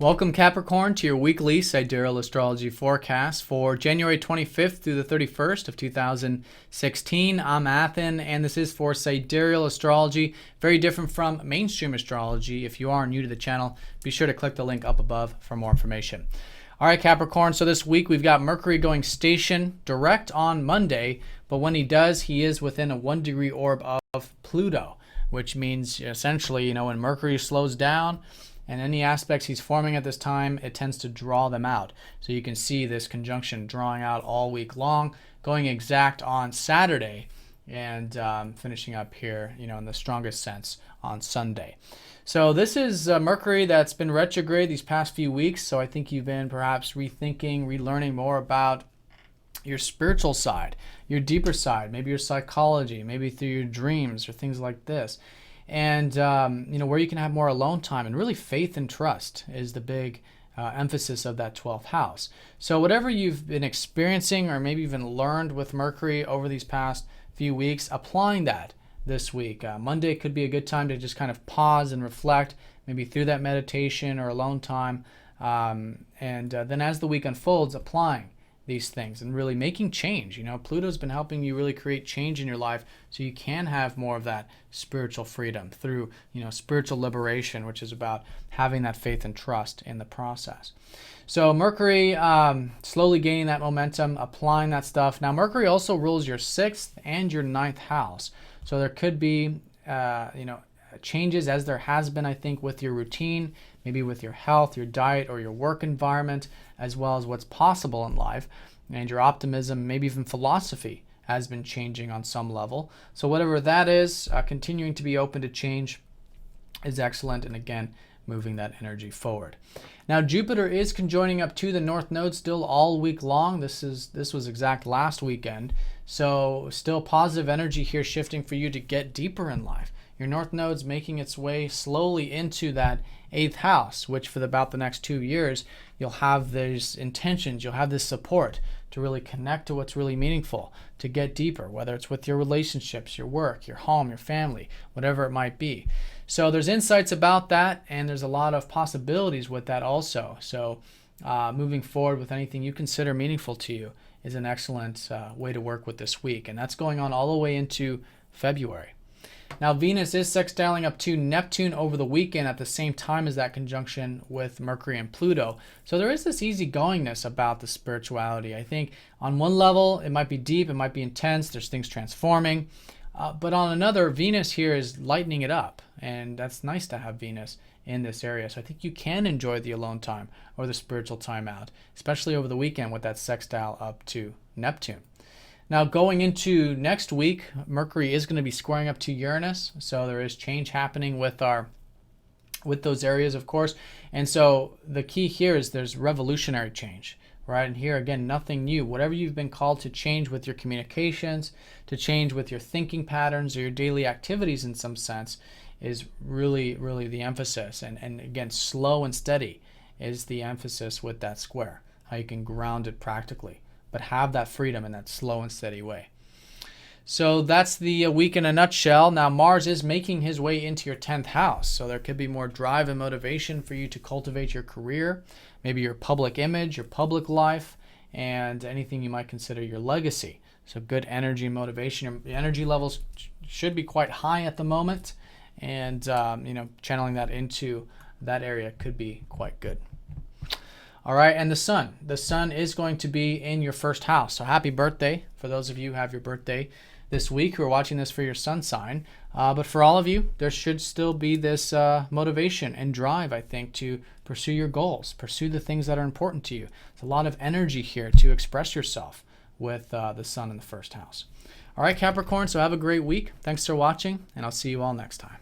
Welcome, Capricorn, to your weekly Sidereal Astrology forecast for January 25th through the 31st of 2016. I'm Athen, and this is for Sidereal Astrology, very different from mainstream astrology. If you are new to the channel, be sure to click the link up above for more information. All right, Capricorn, so this week we've got Mercury going station direct on Monday, but when he does, he is within a 1-degree orb of Pluto, which means essentially, when Mercury slows down, and any aspects he's forming at this time, it tends to draw them out. So you can see this conjunction drawing out all week long, going exact on Saturday, and finishing up here, in the strongest sense on Sunday. So this is Mercury that's been retrograde these past few weeks. So I think you've been perhaps rethinking, relearning more about your spiritual side, your deeper side, maybe your psychology, maybe through your dreams or things like this. And, where you can have more alone time, and really faith and trust is the big emphasis of that 12th house. So whatever you've been experiencing or maybe even learned with Mercury over these past few weeks, applying that this week. Monday could be a good time to just kind of pause and reflect, maybe through that meditation or alone time. Then as the week unfolds, applying these things and really making change. Pluto's been helping you really create change in your life so you can have more of that spiritual freedom through, spiritual liberation, which is about having that faith and trust in the process. So Mercury slowly gaining that momentum, applying that stuff. Now Mercury also rules your 6th and your 9th house. So there could be, changes, as there has been, I think, with your routine, maybe with your health, your diet, or your work environment, as well as what's possible in life. And your optimism, maybe even philosophy, has been changing on some level. So whatever that is, continuing to be open to change is excellent. And again, moving that energy forward. Now Jupiter is conjoining up to the North Node still all week long. This was exact last weekend. So still positive energy here shifting for you to get deeper in life. Your North Node's making its way slowly into that 8th house, which for about the next 2 years, you'll have these intentions, you'll have this support to really connect to what's really meaningful, to get deeper, whether it's with your relationships, your work, your home, your family, whatever it might be. So there's insights about that, and there's a lot of possibilities with that also. So moving forward with anything you consider meaningful to you is an excellent way to work with this week. And that's going on all the way into February. Now Venus is sextiling up to Neptune over the weekend at the same time as that conjunction with Mercury and Pluto. So there is this easygoingness about the spirituality. I think on one level, it might be deep, it might be intense, there's things transforming. But on another, Venus here is lightening it up. And that's nice to have Venus in this area. So I think you can enjoy the alone time or the spiritual time out, especially over the weekend with that sextile up to Neptune. Now going into next week, Mercury is going to be squaring up to Uranus, so there is change happening with those areas, of course. And so the key here is there's revolutionary change, right? And here again, nothing new. Whatever you've been called to change with your communications, to change with your thinking patterns or your daily activities in some sense, is really, really the emphasis. And again, slow and steady is the emphasis with that square, how you can ground it practically, but have that freedom in that slow and steady way. So that's the week in a nutshell. Now Mars is making his way into your 10th house. So there could be more drive and motivation for you to cultivate your career, maybe your public image, your public life, and anything you might consider your legacy. So good energy and motivation. Your energy levels should be quite high at the moment. And, channeling that into that area could be quite good. All right, and the sun. The sun is going to be in your 1st house. So happy birthday for those of you who have your birthday this week who are watching this for your sun sign. But for all of you, there should still be this motivation and drive, I think, to pursue your goals, pursue the things that are important to you. There's a lot of energy here to express yourself with the sun in the 1st house. All right, Capricorn, so have a great week. Thanks for watching, and I'll see you all next time.